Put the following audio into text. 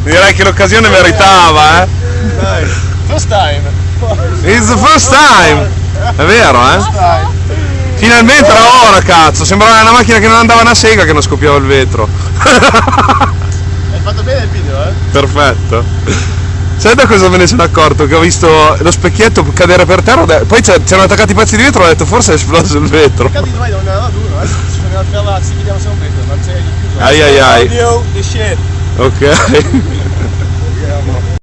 Direi che l'occasione meritava, Dai, first time. It's the first time. È vero, Finalmente era ora, cazzo. Sembrava una macchina che non andava una sega che non scoppiava il vetro. Hai fatto bene il video, Perfetto. Sai da cosa me ne sono accorto? Che ho visto lo specchietto cadere per terra, poi c'erano attaccati i pezzi di vetro e ho detto forse è esploso il vetro. Cazzo di domani non ne aveva uno, ci sono a fermarsi, vediamo se è un vetro, ma c'è di chiuso. Ai ai ai. Audio, the shit. Ok.